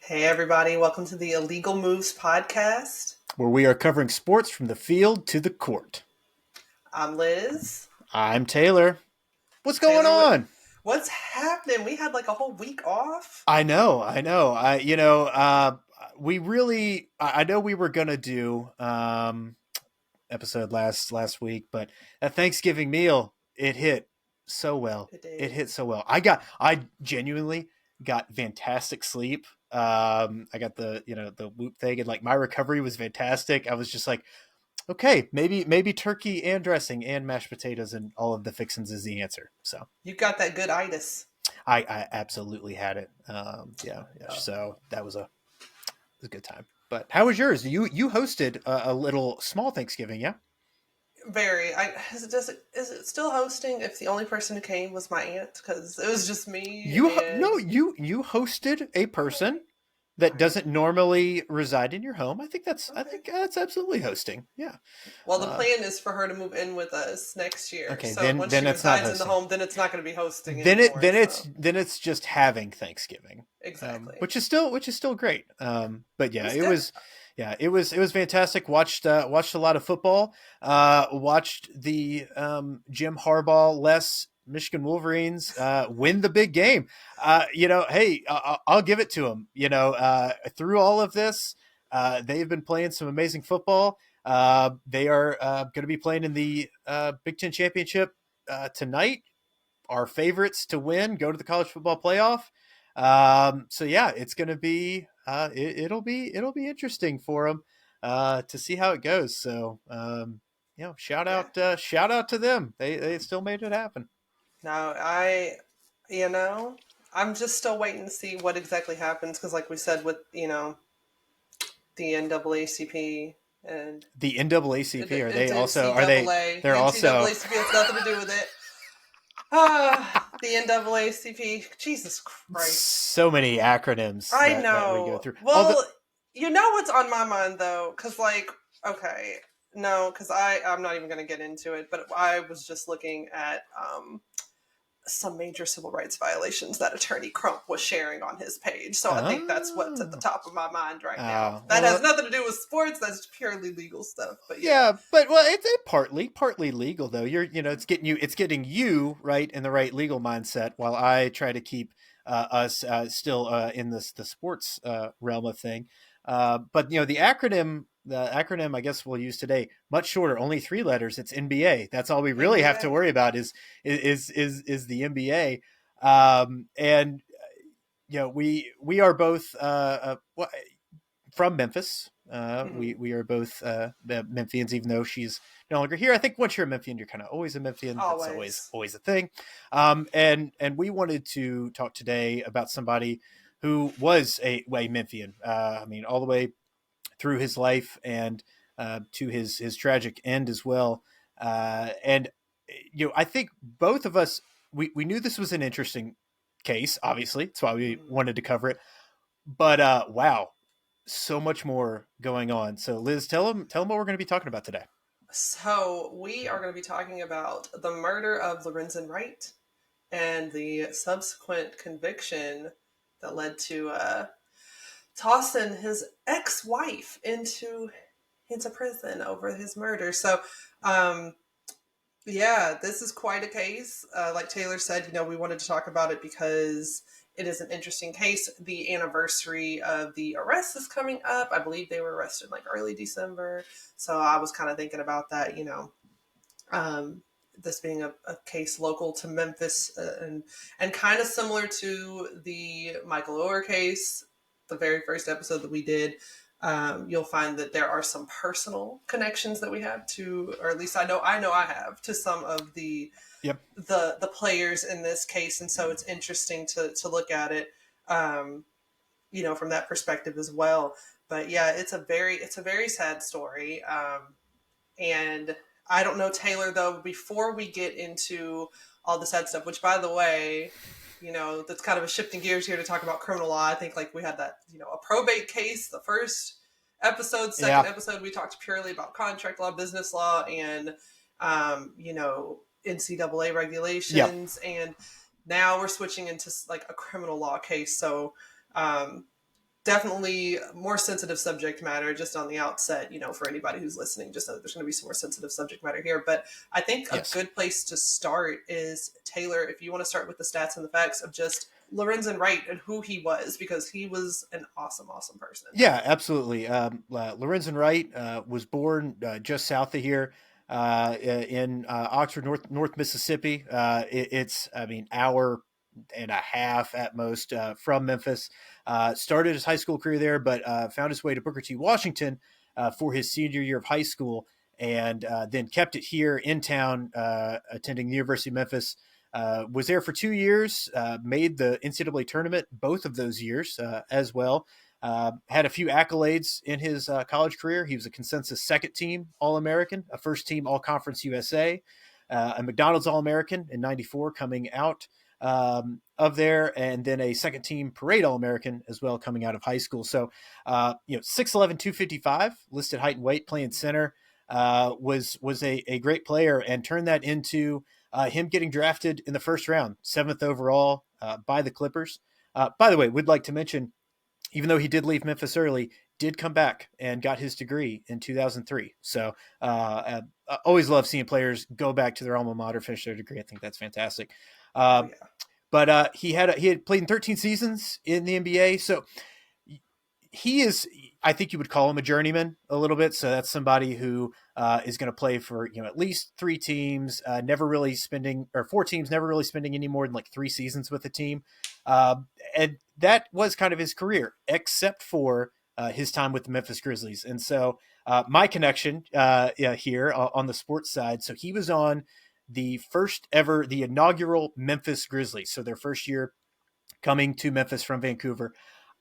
Hey, everybody. Welcome to the Illegal Moves podcast. where we are covering sports from the field to the court. I'm Liz. I'm Taylor. What's going Taylor, on? what's happening? We had like a whole week off. I know. We really. I know we were gonna do episode last week, but that Thanksgiving meal it hit so well. It It did. hit so well. I genuinely got fantastic sleep. I got the Whoop thing, and like my recovery was fantastic. I was just like, okay, maybe turkey and dressing and mashed potatoes and all of the fixins is the answer. So You got that good itis. I absolutely had it. Yeah. Oh, So it was a good time. But how was yours? You hosted a little small Thanksgiving, yeah? very. Is it still hosting if the only person who came was my aunt? Because it was just me You and. no you hosted a person that Okay. doesn't normally reside in your home. I Okay. think that's absolutely hosting. Yeah. Well, the Uh, plan is for her to move in with us next year. okay, So once then she it's not resides in the hosting. home, then it's not going to be hosting anymore. So Then it's just having Thanksgiving, exactly. which is still great. But It yeah, was good. it was fantastic. Watched a lot of football. Watched the Jim Harbaugh less Michigan Wolverines win the big game. Hey, I'll give it to them. Through all of this, they've been playing some amazing football. They are going to be playing in the Big Ten championship tonight. Our favorites to win go to the college football playoff. So yeah, it's going to be it'll be interesting for them to see how it goes. So Yeah. shout out to them. They still made it happen. No, you know, I'm just still waiting to see what exactly happens because, like we said, with the NAACP and The NAACP are they also are they NCAA, they're also NCAACP has nothing to do with it. The NAACP, Jesus Christ, so many acronyms I that we go know. through. Although Well, you know what's on my mind though, because okay, no, because I'm not even going to get into it, but I was just looking at some major civil rights violations that Attorney Crump was sharing on his page. So I think that's what's at the oh, top of my mind right now. That has well, nothing to do with sports. That's purely legal stuff. But yeah, yeah, but well, it's partly legal though. It's getting you right in the right legal mindset, while I try to keep us still in the sports realm of thing. But the acronym I guess we'll use today much shorter, only three letters. It's NBA. That's all we really have to NBA. worry about is the NBA. And we are both from Memphis. Mm-hmm. We are both Memphians, even though she's no longer here. I think once you're a Memphian, you're kind of always a Memphian. That's Always. always a thing. And we wanted to talk today about somebody who was a Memphian. I mean, all the way through his life and to his tragic end as well. And I think both of us we knew this was an interesting case. Obviously, that's why we Mm-hmm. wanted to cover it. But wow, so much more going on. So Liz, tell them what we're going to be talking about today. So we are going to be talking about the murder of Lorenzen Wright and the subsequent conviction that led to tossing his ex-wife into prison over his murder. So, um, yeah, this is quite a case. Like Taylor said, we wanted to talk about it because it is an interesting case. The anniversary of the arrest is coming up. I believe they were arrested like early December. So I was kind of thinking about that, um, this being a case local to Memphis and kind of similar to the Michael Oher case, the very first episode that we did. You'll find that there are some personal connections that we have to, or at least I know I have to some of Yep. the players in this case, and so it's interesting to look at it, from that perspective as well. But yeah, it's a very sad story. And I don't know, Taylor, though, before we get into all the sad stuff, which, by the way, that's kind of a shifting gears here to talk about criminal law. I think like we had that, a probate case, the first episode, second Yeah. episode, we talked purely about contract law, business law, and, NCAA Yeah. regulations. And now we're switching into like a criminal law case. So, um, definitely more sensitive subject matter just on the outset, for anybody who's listening, just know that there's going to be some more sensitive subject matter here. But I think a Yes. good place to start is, Taylor, if you want to start with the stats and the facts of just Lorenzen Wright and who he was, because he was an awesome, awesome person. Yeah, absolutely. Lorenzen Wright was born just south of here in Oxford, North Mississippi. It's, I mean, hour and a half at most from Memphis. Started his high school career there, but found his way to Booker T. Washington for his senior year of high school, and then kept it here in town, attending the University of Memphis. Was there for 2 years, made the NCAA tournament both of those years as well. Had a few accolades in his college career. He was a consensus second team All American, a first team All Conference USA, a McDonald's All American in '94 coming out of there, and then a second team Parade All American as well coming out of high school. So, 6'11, 255, listed height and weight, playing center. Was a great player and turned that into him getting drafted in the first round, 7th overall by the Clippers. By the way, would like to mention, even though he did leave Memphis early, did come back and got his degree in 2003. So I always love seeing players go back to their alma mater, finish their degree. I think that's fantastic. Oh, Uh, yeah. but he had played in 13 seasons in the NBA. So he is, I think you would call him a journeyman a little bit. So that's somebody who is going to play for, at least 3 teams, never really spending, or 4 teams, never really spending any more than like 3 seasons with a team. And that was kind of his career, except for his time with the Memphis Grizzlies. And so my connection here on the sports side, so he was on the inaugural Memphis Grizzlies. So their first year coming to Memphis from Vancouver.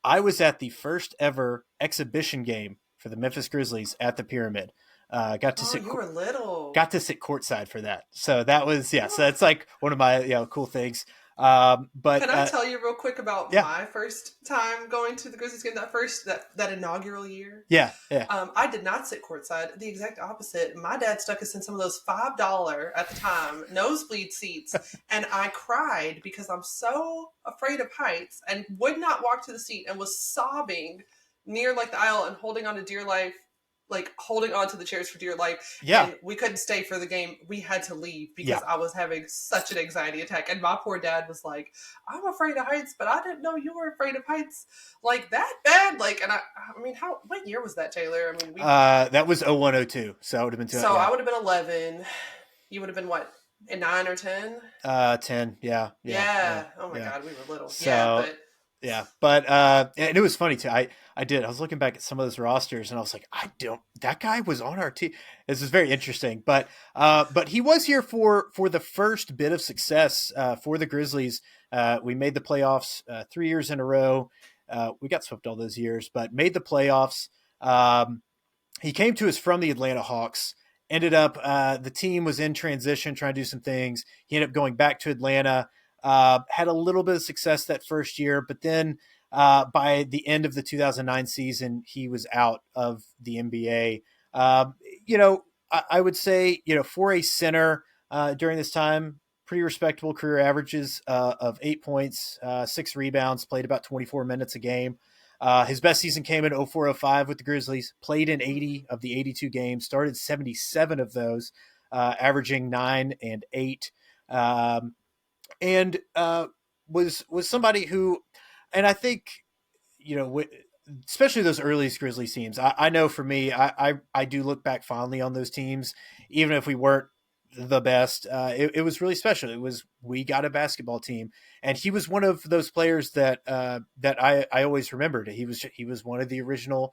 I was at the first ever exhibition game for the Memphis Grizzlies at the Pyramid. Got to Oh, sit you were little. got to sit courtside for that. So that was, yeah. So that's like one of my cool things. But Can I tell you real quick about yeah, my first time going to the Grizzlies game? That inaugural year. yeah. I did not sit courtside. The exact opposite. My dad stuck us in some of those $5 at the time nosebleed seats, and I cried because I'm so afraid of heights and would not walk to the seat and was sobbing near like the aisle and holding on to dear life, like holding on to the chairs for dear life. Yeah, And we couldn't stay for the game. We had to leave yeah. because I was having such an anxiety attack. And my poor dad was like, "I'm afraid of heights, but I didn't know you were afraid of heights like that bad." Like, and I mean, what year was that, Taylor? I mean, That was 0102. So I would have been so yeah. I would have been 11. You would have been what, in 9 or 10? 10. Yeah. Oh my yeah. God, we were little. So, Yeah, but and it was funny too. I was looking back at some of those rosters and I was like, that guy was on our team. This is very interesting. But he was here for the first bit of success for the Grizzlies. We made the playoffs 3 years in a row. We got swept all those years, but made the playoffs. He came to us from the Atlanta Hawks. Ended up the team was in transition, trying to do some things. He ended up going back to Atlanta. Had a little bit of success that first year, but then by the end of the 2009 season, he was out of the NBA. I would say, for a center during this time, pretty respectable career averages of 8 points, 6 rebounds, played about 24 minutes a game. His best season came in 04-05 with the Grizzlies, played in 80 of the 82 games, started 77 of those, averaging 9 and 8. And was somebody who, and I think, especially those early Grizzlies teams. I know for me, I do look back fondly on those teams, even if we weren't the best. It was really special. We got a basketball team, and he was one of those players that I always remembered. He was one of the original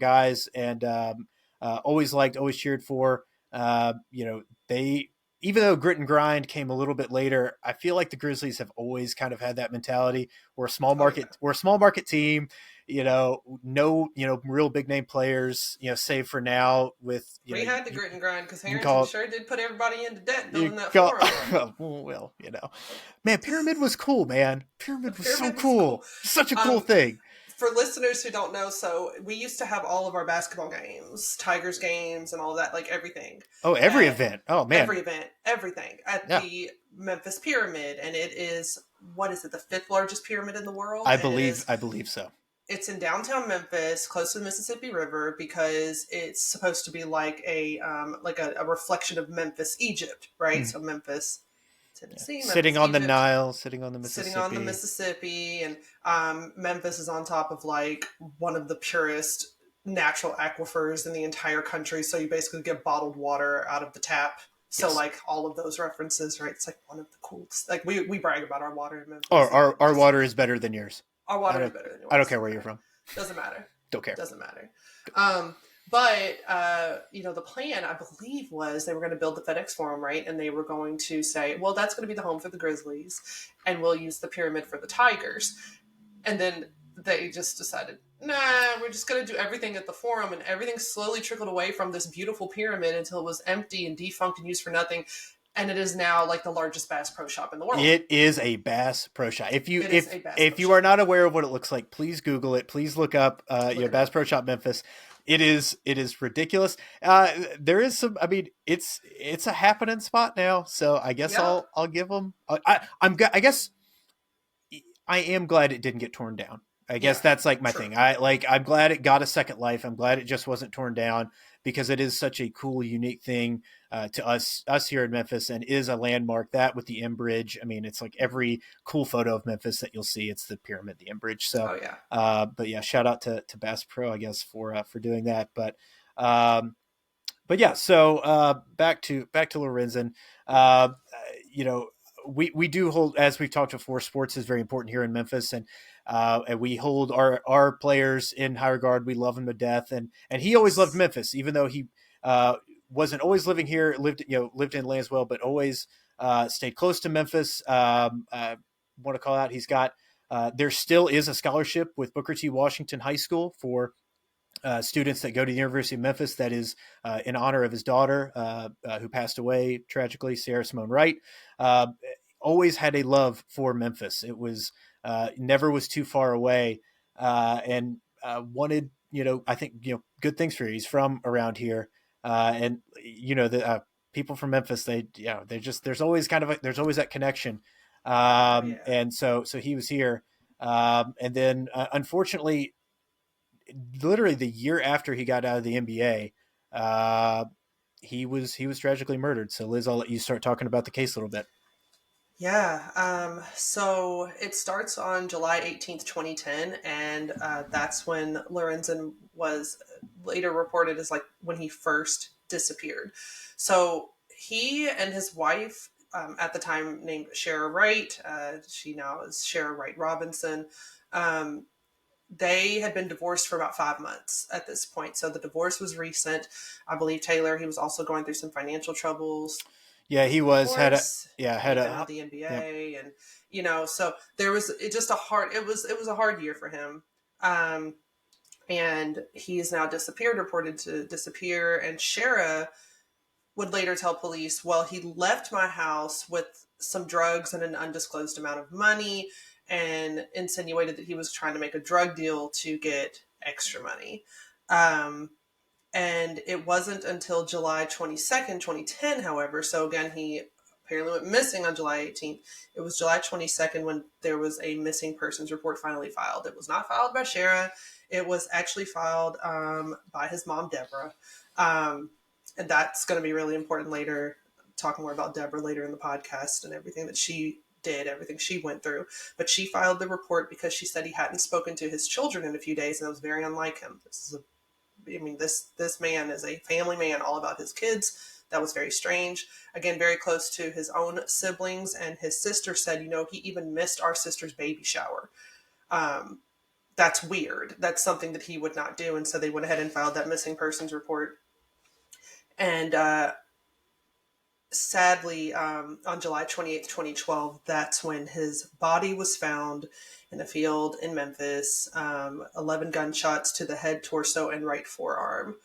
guys, and always cheered for. They, even though grit and grind came a little bit later, I feel like the Grizzlies have always kind of had that mentality. We're a small market team, no real big name players, save for now with, we had the grit and grind because Harrington sure did put everybody into debt building that forum. Well, man, Pyramid was cool, man. Pyramid was so cool. Such a cool thing. For listeners who don't know, so we used to have all of our basketball games, Tigers games, and all that, like everything. Oh, every event. Oh, man. Every event, everything at the Memphis Pyramid, and it is, what is it, the 5th largest pyramid in the world? I believe so. it's in downtown Memphis, close to the Mississippi River, because it's supposed to be like a reflection of Memphis, Egypt, right? Mm. So Memphis, Yeah. Tennessee, Sitting Memphis, on the Egypt, Nile, sitting on the sitting on the Mississippi. Mississippi, and Memphis is on top of like one of the purest natural aquifers in the entire country. So you basically get bottled water out of the tap. So Yes. like all of those references, right? It's like one of the coolest. Like we brag about our water in Or Memphis, and our just water is better than yours. our I water is don't better than I don't yours. care where you're Okay, from. doesn't matter. Don't care. Doesn't matter. Um, but the plan I believe was they were going to build the FedEx Forum, right? And they were going to say, well, that's going to be the home for the Grizzlies, and we'll use the pyramid for the Tigers. And then they just decided, nah, we're just going to do everything at the Forum, and everything slowly trickled away from this beautiful pyramid until it was empty and defunct and used for nothing. And it is now like the largest Bass Pro Shop in the world. It is a Bass Pro Shop. If you It is a Bass Pro if you Shop. are not aware of what it looks like, please Google it. Please look up Bass Pro Shop Memphis. It is ridiculous. There is some. I mean, it's a happening spot now. So I guess Yep. I'll give them. I guess I am glad it didn't get torn down. I Yeah. guess that's like my True. thing. I'm glad it got a second life. I'm glad it just wasn't torn down because it is such a cool, unique thing to us here in Memphis, and is a landmark. That with the M Bridge, I mean, it's like every cool photo of Memphis that you'll see, it's the pyramid, the M Bridge. So, Oh yeah. but yeah, shout out to Bass Pro, I guess, for doing that. Um, but yeah, so back to Lorenzen. You know, we do hold, as we've talked before, sports is very important here in Memphis, and we hold our players in high regard. We love them to death, and he always loved Yes. Memphis, even though he wasn't always living here, lived in Lanswell, but always stayed close to Memphis. Want to call out, he's got there still is a scholarship with Booker T. Washington High School for students that go to the University of Memphis, that is in honor of his daughter, who passed away tragically, Sarah Simone Wright. Uh, Always had a love for Memphis. It was never was too far away, and wanted, I think, good things for you. He's from around here, and the people from Memphis. They just, there's always there's always that connection, Oh yeah. and so he was here, and then unfortunately, literally the year after he got out of the NBA, he was tragically murdered. So Liz, I'll let you start talking about the case a little bit. Yeah. So it starts on July 18th, 2010, and that's when Lorenzen was later reported as like when he first disappeared. So he and his wife, at the time named Shara Wright, she now is Shara Wright Robinson. Um, they had been divorced for about 5 months at this point. So the divorce was recent. I believe Taylor, he was also going through some financial troubles, Yeah, he of was course. had He'd been a at the yep. NBA, and so there was just it was a hard year for him. Um, and he is now disappeared, reported to disappear. And Shara would later tell police, well, he left my house with some drugs and an undisclosed amount of money, and insinuated that he was trying to make a drug deal to get extra money. Um, and it wasn't until July 22nd, 2010, however. So again, he apparently went missing on July 18th. It was July 22nd when there was a missing persons report finally filed. It was not filed by Shara. It was actually filed by his mom, Deborah. Um, and that's going to be really important later, talking more about Deborah later in the podcast and everything that she did, everything she went through. But she filed the report because she said he hadn't spoken to his children in a few days, and that was very unlike him. This man is a family man, all about his kids. That was very strange. Again, very close to his own siblings, and his sister said, he even missed our sister's baby shower. Um, that's weird. That's something that he would not do, and so they went ahead and filed that missing persons report. And sadly, on July 28th, 2012, that's when his body was found in a field in Memphis. 11 gunshots to the head, torso, and right forearm.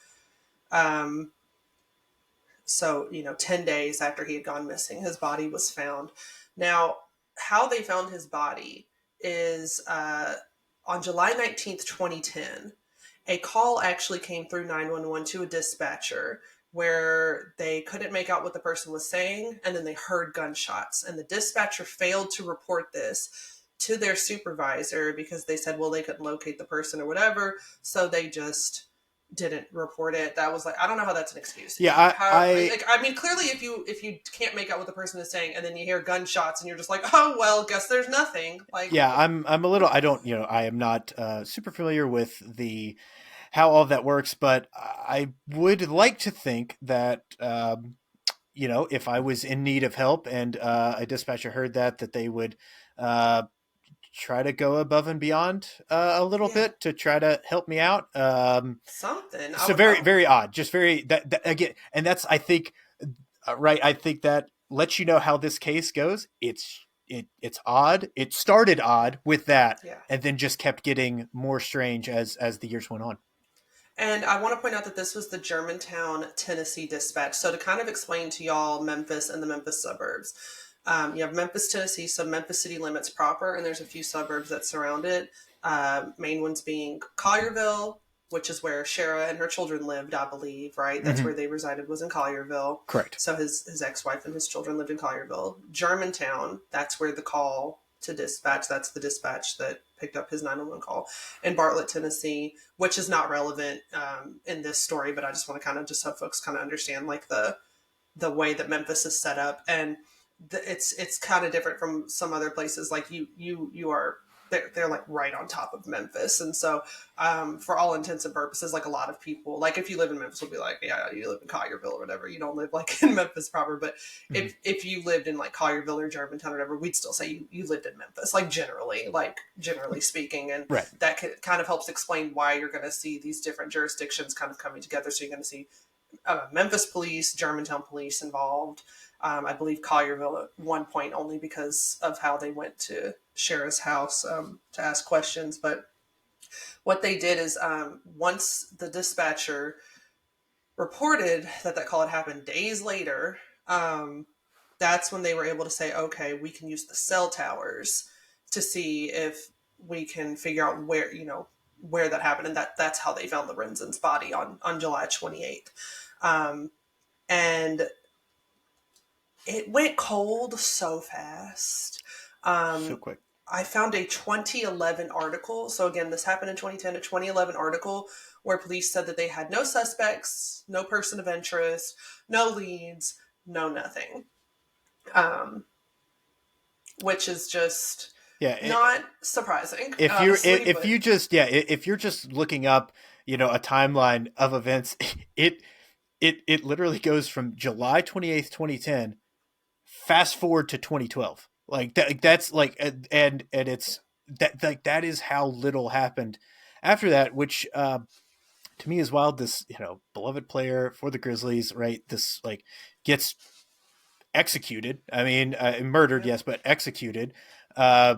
Um, So, 10 days after he had gone missing, his body was found. Now, how they found his body is on July 19th, 2010, a call actually came through 911 to a dispatcher where they couldn't make out what the person was saying, and then they heard gunshots. And the dispatcher failed to report this to their supervisor because they said, well, they couldn't locate the person or whatever. So they just didn't report it. That was like, I don't know how that's an excuse. Yeah, How, like, I mean, clearly if you can't make out what the person is saying and then you hear gunshots and you're just like, oh, well, guess there's nothing. Like, yeah, I'm a little, I don't, I am not super familiar with the how all of that works, but I would like to think that if I was in need of help and a dispatcher heard that they would uh, try to go above and beyond a little yeah, bit to try to help me out. something. I So would very, hope. very odd, just very that again, and that's I think right. I think that lets you know how this case goes. It's odd. It started odd with that, Yeah. and then just kept getting more strange as the years went on. And I want to point out that this was the Germantown, Tennessee dispatch. So to kind of explain to y'all Memphis and the Memphis suburbs, you have Memphis, Tennessee, so Memphis city limits proper, and there's a few suburbs that surround it. Main ones being Collierville, which is where Shara and her children lived, I believe, right? That's Mm-hmm. where they resided, was in Collierville. Correct. So his ex-wife and his children lived in Collierville. Germantown, that's where the call to dispatch, that's the dispatch that picked up his 911 call. In Bartlett, Tennessee, which is not relevant in this story, but I just want to kind of just have folks kind of understand like the way that Memphis is set up, and it's kind of different from some other places. Like you are they're like right on top of Memphis, and so for all intents and purposes, like a lot of people, like if you live in Memphis, will be like, yeah, you live in Collierville or whatever. You don't live like in Memphis proper, but Mm-hmm. if you lived in like Collierville or Germantown or whatever, we'd still say you lived in Memphis, like generally speaking, and Right. that kind of helps explain why you're going to see these different jurisdictions kind of coming together. So you're going to see Memphis police, Germantown police involved. I believe Collierville at one point only because of how they went to Shara's house to ask questions. But what they did is once the dispatcher reported that call had happened days later, that's when they were able to say, okay, we can use the cell towers to see if we can figure out where that happened, and that's how they found Lorenzen's body on July 28th. And it went cold so fast. So Um, quick. I found a 2011 article. So again, this happened in 2010, a 2011 article where police said that they had no suspects, no person of interest, no leads, no nothing. Um, which is just Yeah. not surprising, If you're honestly, if but you just if you're just looking up a timeline of events, it it literally goes from July 28th, 2010, fast forward to 2012. Like that's like and it's that like that is how little happened after that, which to me is wild. This beloved player for the Grizzlies, right? This like gets executed. I mean, murdered, yeah, yes, but executed uh,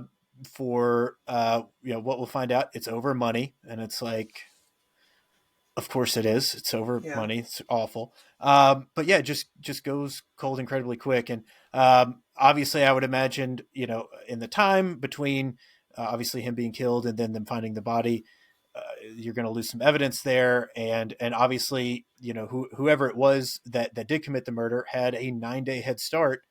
for what we'll find out. It's over money, and it's like, of course it is. It's over yeah, money. It's awful. But yeah, it just goes cold incredibly quick. And obviously, I would imagine in the time between obviously him being killed and then them finding the body. You're going to lose some evidence there, and obviously, whoever it was that did commit the murder had a 9-day head start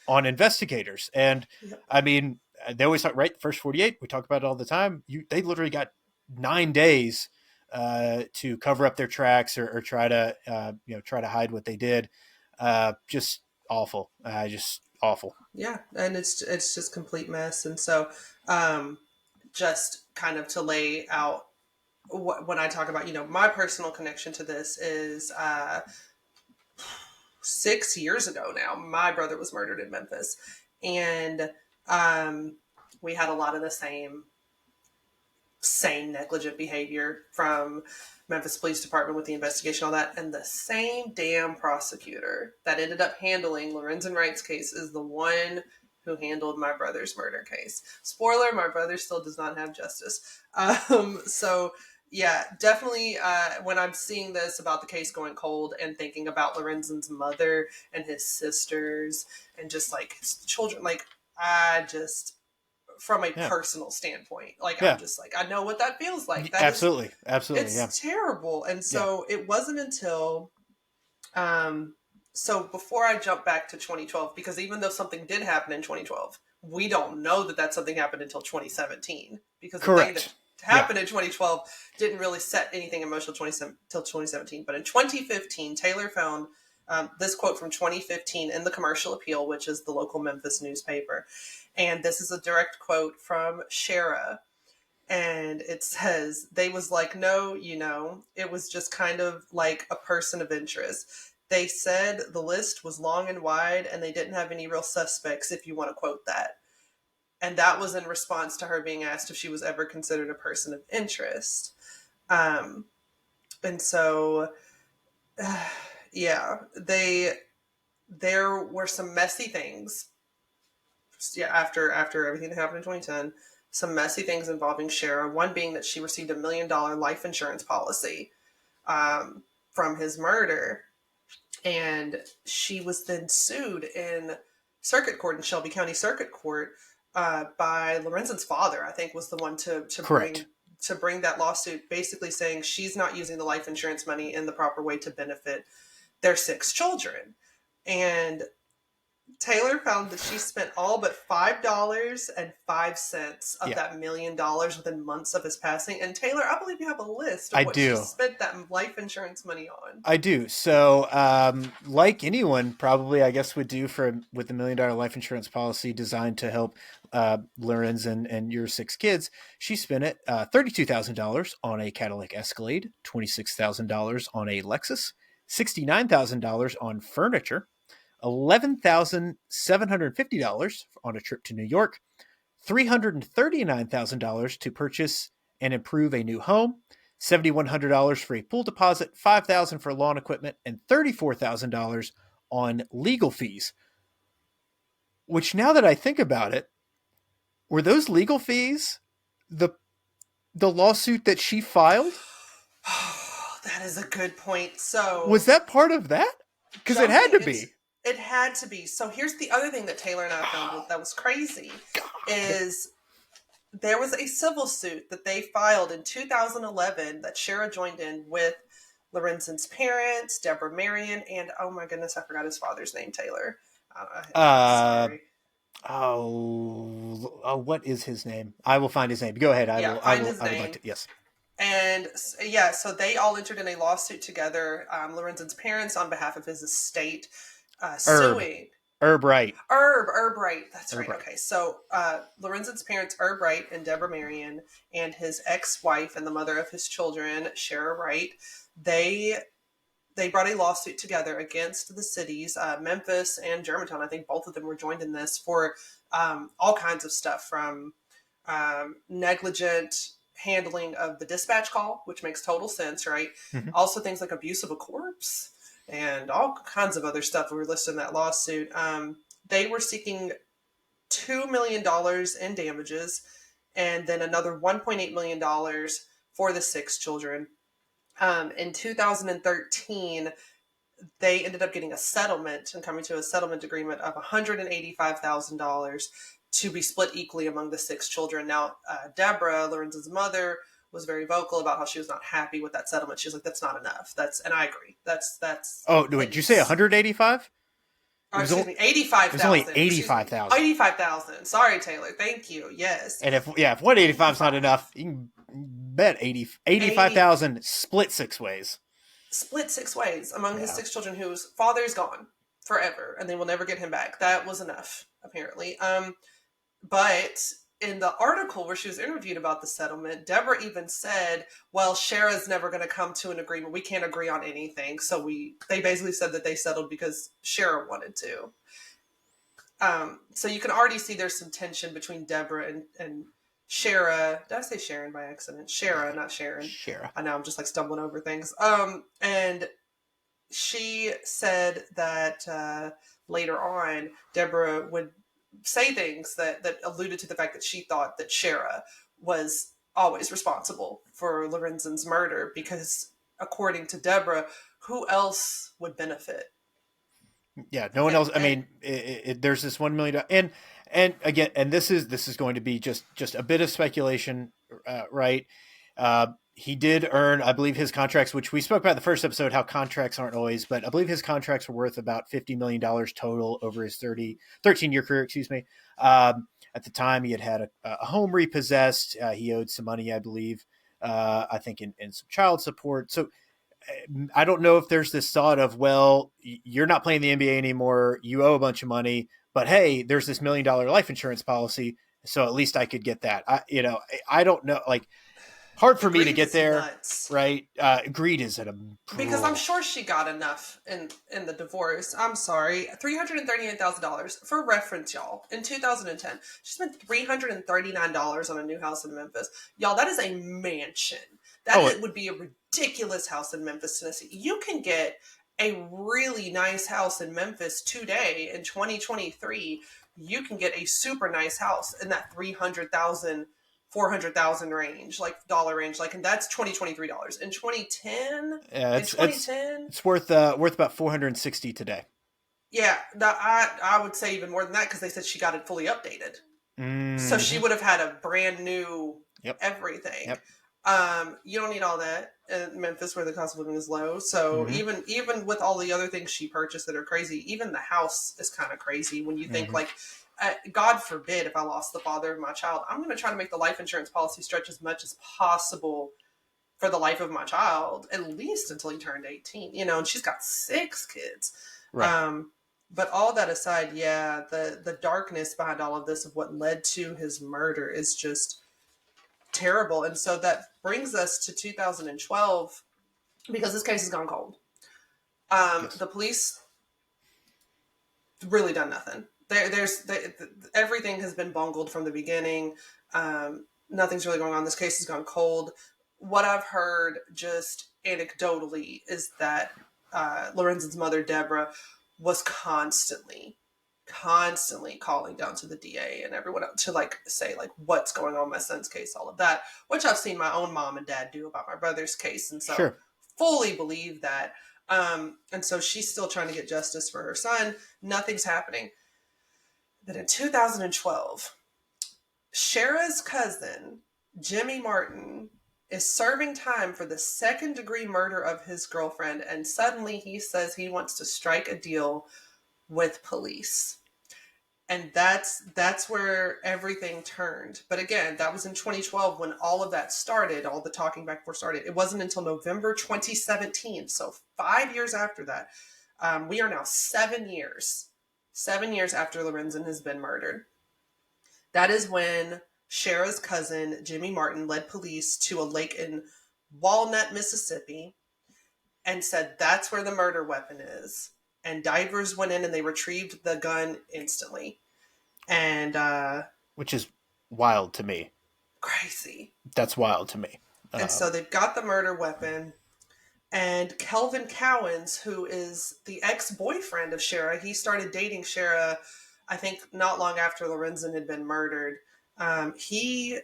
on investigators. And yeah, I mean, they always talk, right? First 48, we talk about it all the time. They literally got 9 days to cover up their tracks or try to, try to hide what they did. Just awful. Just awful. yeah. And it's just complete mess. And so, um, just kind of to lay out when I talk about, my personal connection to this is 6 years ago now. My brother was murdered in Memphis, and um, we had a lot of the same negligent behavior from Memphis Police Department with the investigation, all that, and the same damn prosecutor that ended up handling Lorenzen Wright's case is the one who handled my brother's murder case. Spoiler: my brother still does not have justice. So yeah, definitely. When I'm seeing this about the case going cold and thinking about Lorenzen's mother and his sisters and just like his children, like I just from a Yeah. personal standpoint. Like I'm Yeah. just like I know what that feels like. That is Absolutely. Absolutely. Yeah. it's terrible. And Yeah. so it wasn't until so before I jump back to 2012, because even though something did happen in 2012, we don't know that something happened until 2017, because the thing that Correct. Yeah. happened in 2012 didn't really set anything in motion until 2017. But in 2015, Taylor found this quote from 2015 in the Commercial Appeal, which is the local Memphis newspaper. And this is a direct quote from Shara. And it says, they was like, no, it was just kind of like a person of interest. They said the list was long and wide and they didn't have any real suspects, if you want to quote that. And that was in response to her being asked if she was ever considered a person of interest. And so, yeah, there were some messy things. Yeah, after everything that happened in 2010, some messy things involving Shara. One being that she received $1 million life insurance policy from his murder, and she was then sued in circuit court, in Shelby County Circuit Court, by Lorenzen's father. I think was the one to bring that lawsuit, basically saying she's not using the life insurance money in the proper way to benefit their 6 children. And Taylor found that she spent all but $5.05 of that $1 million within months of his passing. And Taylor, I believe you have a list of what she spent that life insurance money on. I do. So, like anyone probably, I guess, would do with the $1 million life insurance policy designed to help Lorenzen and your 6 kids, she spent it $32,000 on a Cadillac Escalade, $26,000 on a Lexus, $69,000 on furniture, $11,750 on a trip to New York, $339,000 to purchase and improve a new home, $7,100 for a pool deposit, $5,000 for lawn equipment, and $34,000 on legal fees. Which, now that I think about it, were those legal fees the lawsuit that she filed? That is a good point. So, was that part of that? Because it had to be. It had to be. So here's the other thing that Taylor and I found that was crazy. Is there was a civil suit that they filed in 2011 that Shara joined in with Lorenzen's parents, Deborah Marion, and oh my goodness, I forgot his father's name, Taylor. Sorry. What is his name? I will find his name. Go ahead. I would like to. Yes. And yeah, so they all entered in a lawsuit together. Lorenzen's parents on behalf of his estate, suing Herb Wright. Herb Wright. That's right. Wright. Okay. So Lorenzen's parents, Herb Wright and Deborah Marion, and his ex-wife and the mother of his children, Shara Wright, they brought a lawsuit together against the cities, Memphis and Germantown. I think both of them were joined in this for all kinds of stuff, from negligent handling of the dispatch call, which makes total sense, right? Mm-hmm. Also things like abuse of a corpse and all kinds of other stuff were listed in that lawsuit. They were seeking $2 million in damages and then another $1.8 million for the 6 children. In 2013, they ended up getting a settlement and coming to a settlement agreement of $185,000 to be split equally among the 6 children. Now, Deborah, Lorenzen's mother, was very vocal about how she was not happy with that settlement. She was like, "That's not enough." And I agree. That's. Oh, did you say 185? Excuse me, 85,000. It was only 85,000. 85,000. Sorry, Taylor. Thank you. Yes. And if 185 is not enough, you can bet 85,000 split 6 ways. Split 6 ways among his 6 children, whose father is gone forever, and they will never get him back. That was enough, apparently. But in the article where she was interviewed about the settlement, Deborah even said, well, Shara's never going to come to an agreement. We can't agree on anything. So they basically said that they settled because Shara wanted to. So you can already see there's some tension between Deborah and Shara. Did I say Sharon by accident? Shara, not Sharon. Shara. I know, I'm just like stumbling over things. And she said that later on, Deborah would say things that alluded to the fact that she thought that Shara was always responsible for Lorenzen's murder because, according to Deborah, who else would benefit? Yeah, no one else. I mean, there's this $1 million, and again, and this is going to be just a bit of speculation, right? He did earn, I believe, his contracts, which we spoke about in the first episode, how contracts aren't always, but I believe his contracts were worth about $50 million total over his 13-year career, excuse me. At the time, he had a home repossessed. He owed some money, I believe, I think in some child support. So I don't know if there's this thought of, well, you're not playing the NBA anymore. You owe a bunch of money, but hey, there's this $1 million life insurance policy. So at least I could get that. I don't know. Like, hard The for me to greed get is there, nuts. right? Greed is at a Because I'm cruel. sure she got enough in the divorce. I'm sorry, $338,000 for reference, y'all. In 2010, she spent $339 on a new house in Memphis. Y'all, that is a mansion. Oh, Would be a ridiculous house in Memphis, Tennessee. You can get a really nice house in Memphis today in 2023. You can get a super nice house in that 300,000 400,000 range, like dollar range, like, and that's $2023. In 2010, yeah, in 2010, it's worth about 460 today. yeah, I would say even more than that because they said she got it fully updated. So she Mm-hmm. would have had a brand new Yep. everything. Yep. You don't need all that in Memphis where the cost of living is low. So Mm-hmm. even with all the other things she purchased that are crazy, even the house is kind of crazy when you think Mm-hmm. like, God forbid if I lost the father of my child, I'm going to try to make the life insurance policy stretch as much as possible for the life of my child, at least until he turned 18. And she's got 6 kids. Right. Um, but all that aside, yeah, the darkness behind all of this of what led to his murder is just terrible. And so that brings us to 2012 because this case has gone cold. Yes. The police really done nothing. Everything has been bungled from the beginning. Nothing's really going on. This case has gone cold. What I've heard just anecdotally is that Lorenzen's mother, Deborah, was constantly calling down to the DA and everyone else to like say like what's going on in my son's case, all of that, which I've seen my own mom and dad do about my brother's case, and so Sure. fully believe that. And so she's still trying to get justice for her son. Nothing's happening. But in 2012, Shara's cousin, Jimmy Martin, is serving time for the second-degree murder of his girlfriend, and suddenly he says he wants to strike a deal with police. And that's where everything turned. But again, that was in 2012 when all of that started, all the talking back and forth started. It wasn't until November 2017, so 5 years after that. We are now 7 years after Lorenzen has been murdered. That is when Shara's cousin, Jimmy Martin, led police to a lake in Walnut, Mississippi, and said that's where the murder weapon is. And divers went in and they retrieved the gun instantly. And Which is wild to me. crazy. That's wild to me. And so they've got the murder weapon. And Kelvin Cowens, who is the ex-boyfriend of Shara, he started dating Shara, I think, not long after Lorenzen had been murdered. He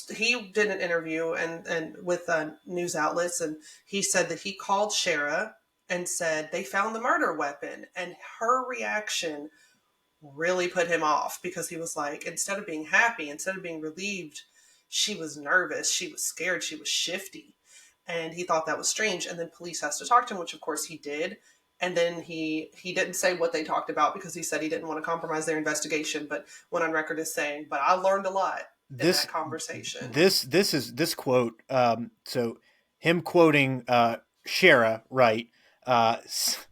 did an interview and with news outlets, and he said that he called Shara and said they found the murder weapon, and her reaction really put him off because he was like, instead of being happy, instead of being relieved, she was nervous, she was scared, she was shifty. And he thought that was strange. And then police has to talk to him, which of course he did. And then he didn't say what they talked about because he said he didn't want to compromise their investigation, but went on record as saying, but I learned a lot in this that conversation. this quote. So him quoting Shara, right?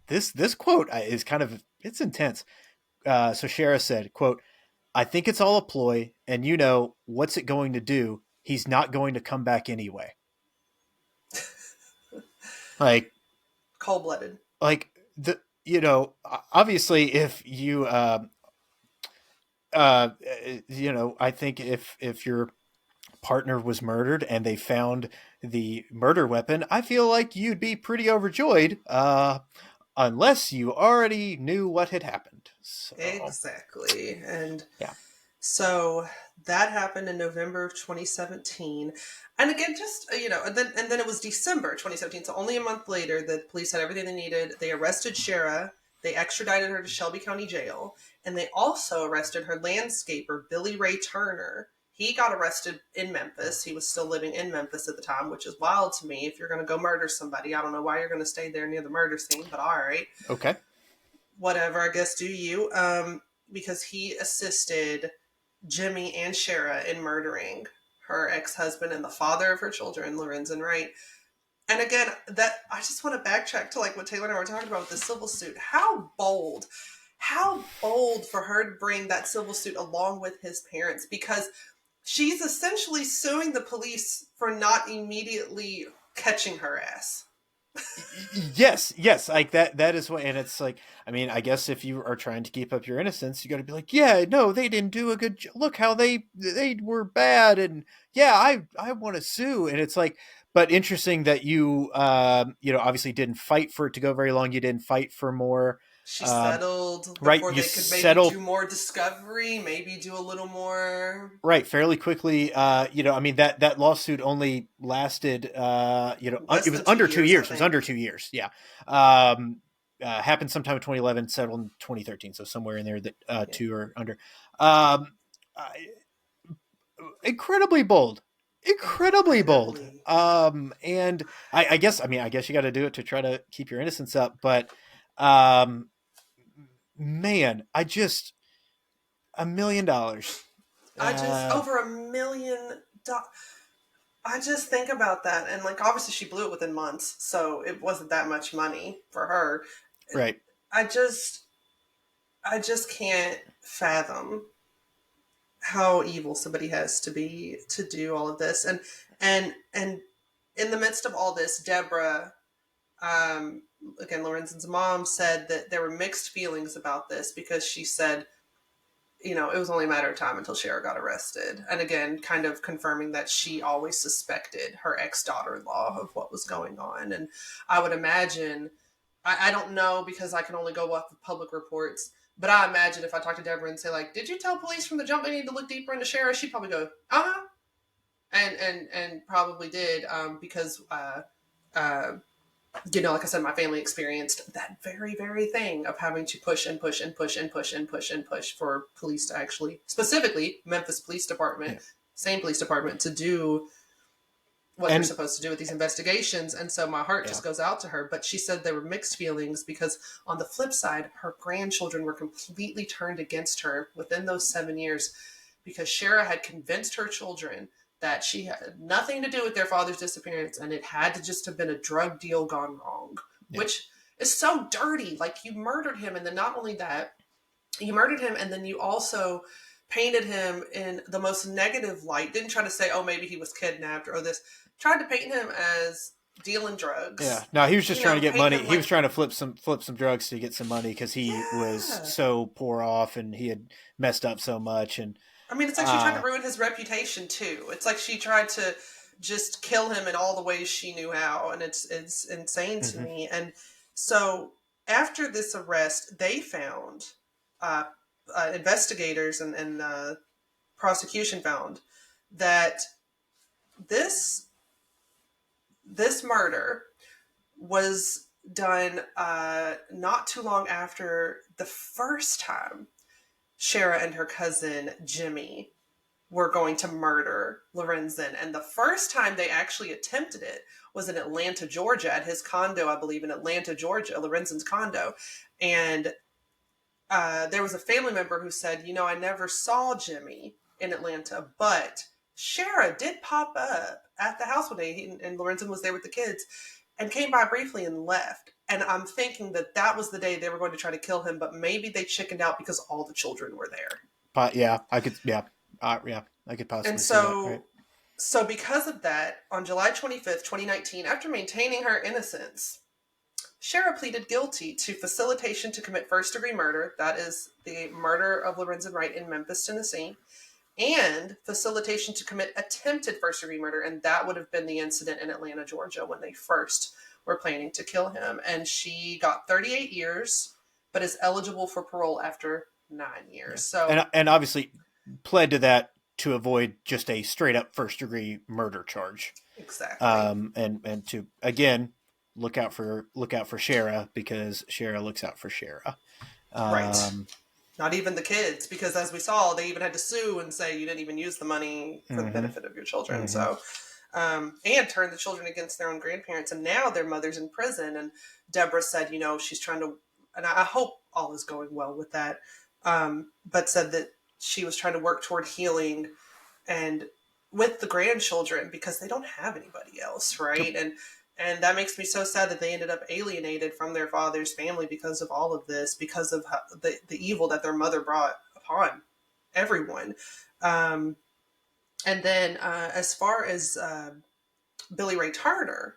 This quote is kind of, it's intense. So Shara said, "quote I think it's all a ploy, and what's it going to do? He's not going to come back anyway." Like, Cold-blooded. like the obviously if you I think if your partner was murdered and they found the murder weapon, I feel like you'd be pretty overjoyed, unless you already knew what had happened. So Exactly. And yeah. so that happened in November of 2017. And again, just, and then it was December 2017. So only a month later, the police had everything they needed. They arrested Shara. They extradited her to Shelby County Jail. And they also arrested her landscaper, Billy Ray Turner. He got arrested in Memphis. He was still living in Memphis at the time, which is wild to me. If you're going to go murder somebody, I don't know why you're going to stay there near the murder scene, but all right. Okay. Whatever, I guess, do you. Because he assisted Jimmy and Shara in murdering her ex-husband and the father of her children, Lorenzen Wright. And again, that I just want to backtrack to like what Taylor and I were talking about with the civil suit. How bold for her to bring that civil suit along with his parents, because she's essentially suing the police for not immediately catching her ass. Yes, like that is what, and it's like, I mean, I guess if you are trying to keep up your innocence, you got to be like, yeah, no, they didn't do a good look how they were bad, and yeah, I want to sue, and it's like, but interesting that you you know, obviously didn't fight for it to go very long. You didn't fight for more, She um, settled right? before You they could maybe do settled more discovery, maybe do a little more. right fairly quickly. You know, I mean, that lawsuit only lasted you know, Less it was than two under two years, I years. It was think. under 2 years. Yeah. Um, happened sometime in 2011, settled in 2013. So somewhere in there that Yeah. two or under. Um, I- Incredibly bold, incredibly bold. Incredibly. And I guess, I mean, I guess you got to do it to try to keep your innocence up. But um, man, I just $1 million. I just Uh, over $1 million. I just think about that, and like obviously she blew it within months, so it wasn't that much money for her. right. I just I just can't fathom how evil somebody has to be to do all of this. And in the midst of all this, Deborah, um, again, Lorenzen's mom, said that there were mixed feelings about this because she said, it was only a matter of time until Cher got arrested. And again, kind of confirming that she always suspected her ex daughter in law of what was going on. And I would imagine, I don't know because I can only go off of public reports, but I imagine if I talk to Deborah and say, like, did you tell police from the jump they need to look deeper into Cher? She'd probably go, uh huh. And probably did, because uh, like I said, my family experienced that very, very thing of having to push and push and push and push and push and push for police to actually, specifically Memphis Police Department, Yeah. same police department, to do what they're And supposed to do with these investigations. And so my heart yeah. just goes out to her. But she said there were mixed feelings because on the flip side, her grandchildren were completely turned against her within those 7 years because Shara had convinced her children that she had nothing to do with their father's disappearance and it had to just have been a drug deal gone wrong, Yeah. which is so dirty. Like, you murdered him, and then not only that, you murdered him, and then you also painted him in the most negative light. Didn't try to say, oh, maybe he was kidnapped or this. Tried to paint him as dealing Yeah. drugs. No, he was just trying to get Paint money. him He like, was trying to flip some drugs to get some money because he was yeah. so poor off and he had messed up so much. And I mean, it's like she tried to uh, ruin his reputation too. It's like she tried to just kill him in all the ways she knew how, and it's insane to mhm. me. And so after this arrest, they found uh, investigators and prosecution found that this this murder was done not too long after the first time Shara and her cousin Jimmy were going to murder Lorenzen. And the first time they actually attempted it was in Atlanta, Georgia, at his condo, I believe, in Atlanta, Georgia, Lorenzen's condo. And there was a family member who said, I never saw Jimmy in Atlanta, but Shara did pop up at the house one day, and Lorenzen was there with the kids, and came by briefly and left. And I'm thinking that that was the day they were going to try to kill him, but maybe they chickened out because all the children were there. But yeah, I could. Yeah, I could And possibly see that. Right. so because of that, on July 25th, 2019, after maintaining her innocence, Shara pleaded guilty to facilitation to commit first-degree murder, that is the murder of Lorenzen Wright in Memphis, Tennessee, and facilitation to commit attempted first-degree murder, and that would have been the incident in Atlanta, Georgia, when they first were planning to kill him. And she got 38 years, but is eligible for parole after 9 years. Yeah. So, And obviously pled to that to avoid just a straight up first degree murder charge. exactly. And to again look out for Shara because Shara looks out for Shara. Right. Um, Not even the kids, because as we saw, they even had to sue and say you didn't even use the money for the mm-hmm, benefit of your children. mm-hmm. So, and turn the children against their own grandparents. And now their mother's in prison. And Deborah said, she's trying to, and I hope all is going well with that, but said that she was trying to work toward healing and with the grandchildren because they don't have anybody else, Yep. right? And that makes me so sad that they ended up alienated from their father's family because of all of this, because of the evil that their mother brought upon everyone. Um, and then as far as Billy Ray Turner,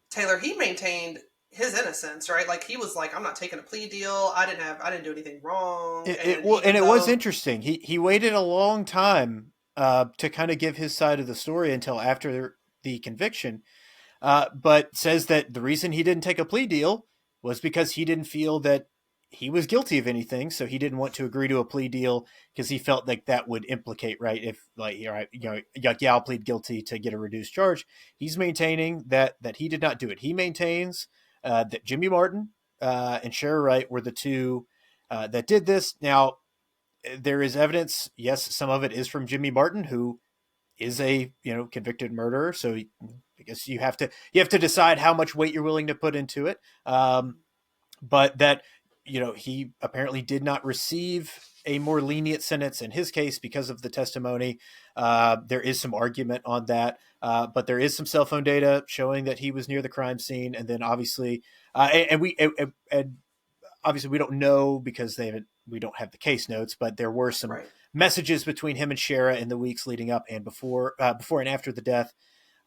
Taylor, he maintained his innocence, right? Like he was like, I'm not taking a plea deal. I didn't do anything wrong. And And even it was though, interesting. He waited a long time to kind of give his side of the story until after the conviction, but says that the reason he didn't take a plea deal was because he didn't feel that he was guilty of anything, so he didn't want to agree to a plea deal because he felt like that would implicate, right? If like yeah, I'll plead guilty to get a reduced charge. He's maintaining that he did not do it. He maintains that Jimmy Martin and Shara Wright were the two that did this. Now there is evidence. Yes, some of it is from Jimmy Martin, who is a convicted murderer. So I guess you have to decide how much weight you're willing to put into it. But that he apparently did not receive a more lenient sentence in his case because of the testimony. There is some argument on that, but there is some cell phone data showing that he was near the crime scene, and then obviously, and obviously we don't know because we don't have the case notes, but there were some right, messages between him and Shara in the weeks leading up and before and after the death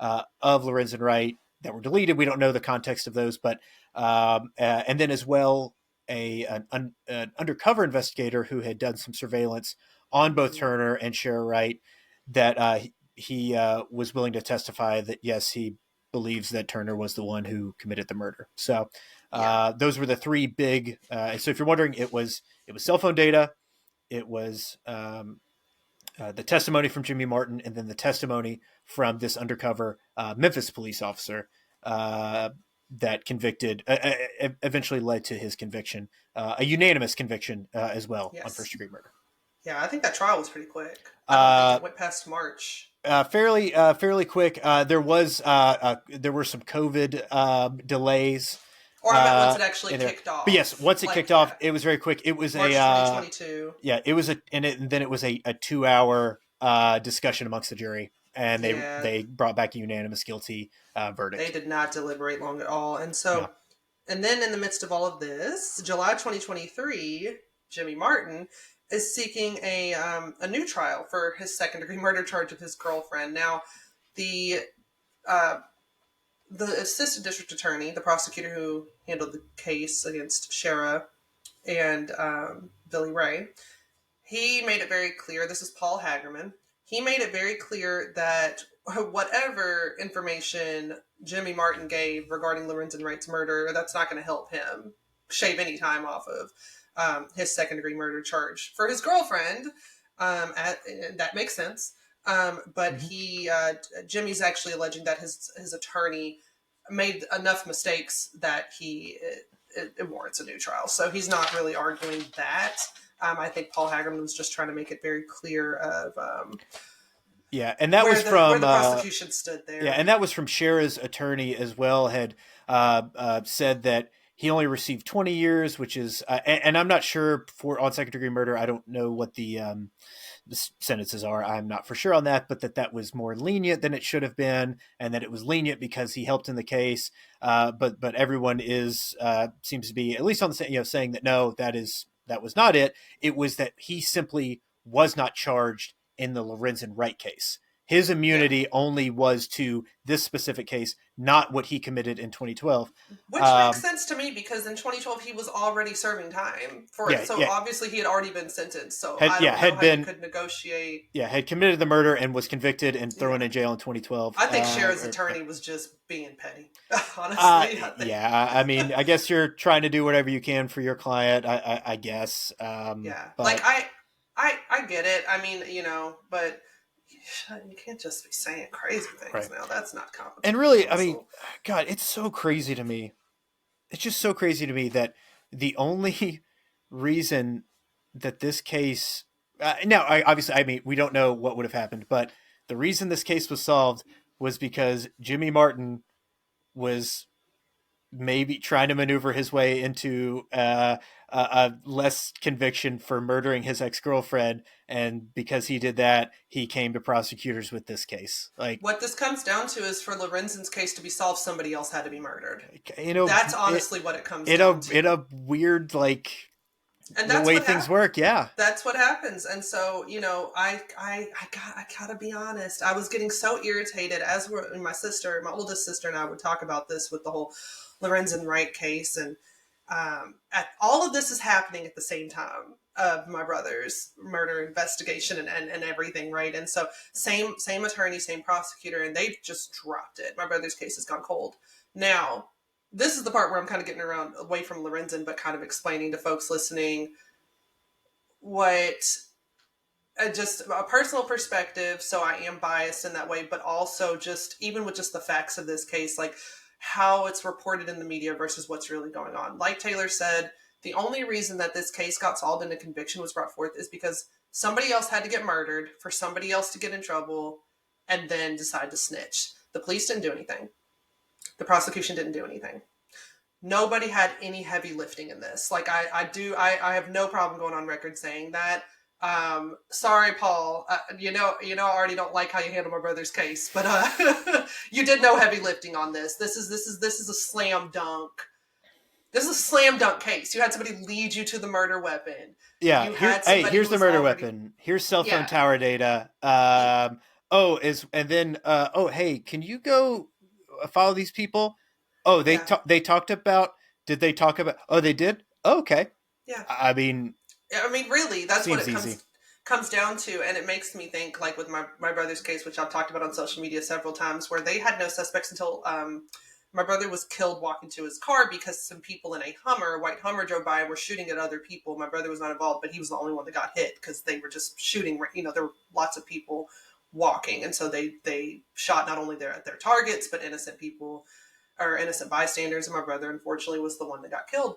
of Lorenzen Wright that were deleted. We don't know the context of those, but and then as well an undercover investigator who had done some surveillance on both mm-hmm. Turner and Shara Wright that he was willing to testify that yes, he believes that Turner was the one who committed the murder. So Yeah, those were the three big. So if you're wondering, it was cell phone data, it was the testimony from Jimmy Martin, and then the testimony from this undercover Memphis police officer that convicted, eventually led to his conviction, a unanimous conviction as well on yes, first degree murder. yeah. I think that trial was pretty quick. I don't think Uh, it went past March. fairly quick. There were some COVID delays Or I meant once it actually in there, kicked but yes, off. once it Like, kicked off, yeah, it was very quick. It was March 2022. it was and then it was a 2 hour discussion amongst the jury, and Yeah, they brought back a unanimous guilty they verdict. did not deliberate long at all. And so, No. and then in the midst of all of this, July 2023, Jimmy Martin is seeking a new trial for his second degree murder charge of his girlfriend. Now, the uh, the assistant district attorney, the prosecutor who handled the case against Shara and Billy Ray, he made it very clear. This is Paul Hagerman. He made it very clear that whatever information Jimmy Martin gave regarding Lorenzen Wright's murder, that's not going to help him shave any time off of his second degree murder charge for his girlfriend. That makes sense. But Mm-hmm. Jimmy's actually alleging that his attorney made enough mistakes that it warrants a new trial. So he's not really arguing that. I think Paul Hagerman was just trying to make it very clear of Yeah, and that was where from the prosecution stood yeah, there. and that was from Shara's attorney as well. Had said that he only received 20 years, which is, and I'm not sure for on second degree murder. I don't know what the sentences are. I'm not for sure on that, but that was more lenient than it should have been, and that it was lenient because he helped in the case. But everyone is seems to be at least on the saying that no, that was not it. It was that he simply was not charged in the Lorenzen Wright case. His Yeah, immunity only was to this specific case, not what he committed in 2012. which makes Um, sense to me because in 2012 he was already serving time for it. yeah, So yeah, obviously he had already been sentenced. So had I yeah don't know had how you been could negotiate. had committed the murder and was convicted and Yeah, thrown in jail in 2012. I think Shara's Yeah. attorney was just being petty. Honestly, I think. Yeah, I mean, I guess you're trying to do whatever you can for your client. I guess. Yeah, like But I get it. I mean, but you can't just be saying crazy things right, now. That's not and competent really, I mean, counsel. God, it's so crazy to me. It's just so crazy to me that the only reason that this case now, obviously, I mean, we don't know what would have happened, but the reason this case was solved was because Jimmy Martin was maybe trying to maneuver his way into less conviction for murdering his ex-girlfriend, and because he did that, he came to prosecutors with this case. Like, What this comes down to is for Lorenzen's case to be solved, somebody else had to be murdered. you know, That's honestly what it comes in down a to. weird, like, And the that's way what things happened. work. Yeah. That's what happens. And so, I gotta be honest. I was getting so irritated as my sister, my oldest sister, and I would talk about this with the whole Lorenzen Wright case, and at all of this is happening at the same time of my brother's murder investigation and everything, right? And so, same attorney, same prosecutor, and they've just dropped it. My brother's case has gone cold. Now, this is the part where I'm kind of getting around away from Lorenzen, but kind of explaining to folks listening what just a personal perspective. So I am biased in that way, but also just even with just the facts of this case, like how it's reported in the media versus what's really going on. Like Taylor said, the only reason that this case got solved and a conviction was brought forth is because somebody else had to get murdered for somebody else to get in trouble and then decide to snitch. The police didn't do anything. The prosecution didn't do anything. Nobody had any heavy lifting in this. Like I have no problem going on record saying that. Sorry, Paul. I already don't like how you handle my brother's case, but you did no heavy lifting on this. This is a slam dunk. This is a slam dunk case. You had somebody lead you to the murder weapon. Yeah. You had somebody Here's who the was murder already, weapon. Here's cell phone yeah, tower data. And then, oh, hey, can you go follow these people? Oh, yeah, they talked about, did they talk about, oh, they did? Oh, okay. yeah. I mean, I mean, really, that's what seems it easy. comes down to, and it makes me think, like with my brother's case, which I've talked about on social media several times, where they had no suspects until my brother was killed walking to his car because some people in a white Hummer, drove by and were shooting at other people. My brother was not involved, but he was the only one that got hit because they were just shooting. There were lots of people walking, and so they shot not only their targets but innocent people or innocent bystanders. And my brother, unfortunately, was the one that got killed.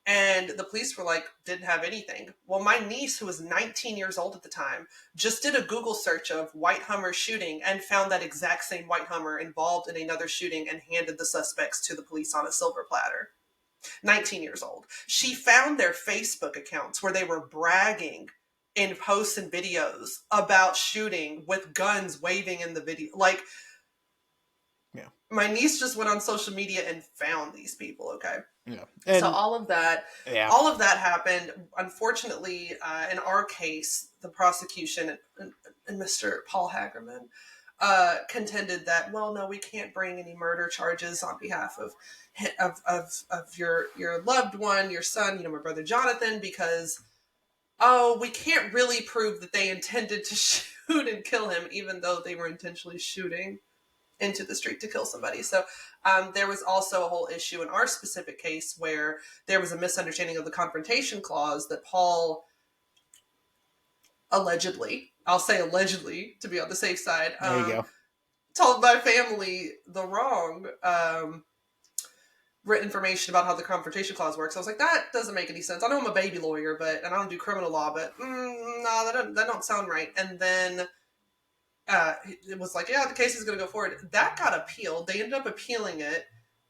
And the police were like, didn't have anything. Well, my niece, who was 19 years old at the time, just did a Google search of white Hummer shooting and found that exact same white Hummer involved in another shooting and handed the suspects to the police on a silver platter. 19 years old. She found their Facebook accounts where they were bragging in posts and videos about shooting with guns waving in the video. Like, Yeah. my niece just went on social media and found these people, okay? Yeah. So And yeah. all of that happened. Unfortunately, in our case, the prosecution and Mr. Paul Hagerman contended that, well, no, we can't bring any murder charges on behalf of your loved one, your son, my brother Jonathan, because we can't really prove that they intended to shoot and kill him, even though they were intentionally shooting into the street to kill somebody. So there was also a whole issue in our specific case where there was a misunderstanding of the confrontation clause that Paul allegedly, I'll say allegedly to be on the safe side, There you go. told my family the wrong written information about how the confrontation clause works. I was like, that doesn't make any sense. I know I'm a baby lawyer, and I don't do criminal law, but no, that don't sound right. And then it was like, yeah, the case is going to go forward. That got appealed. They ended up appealing it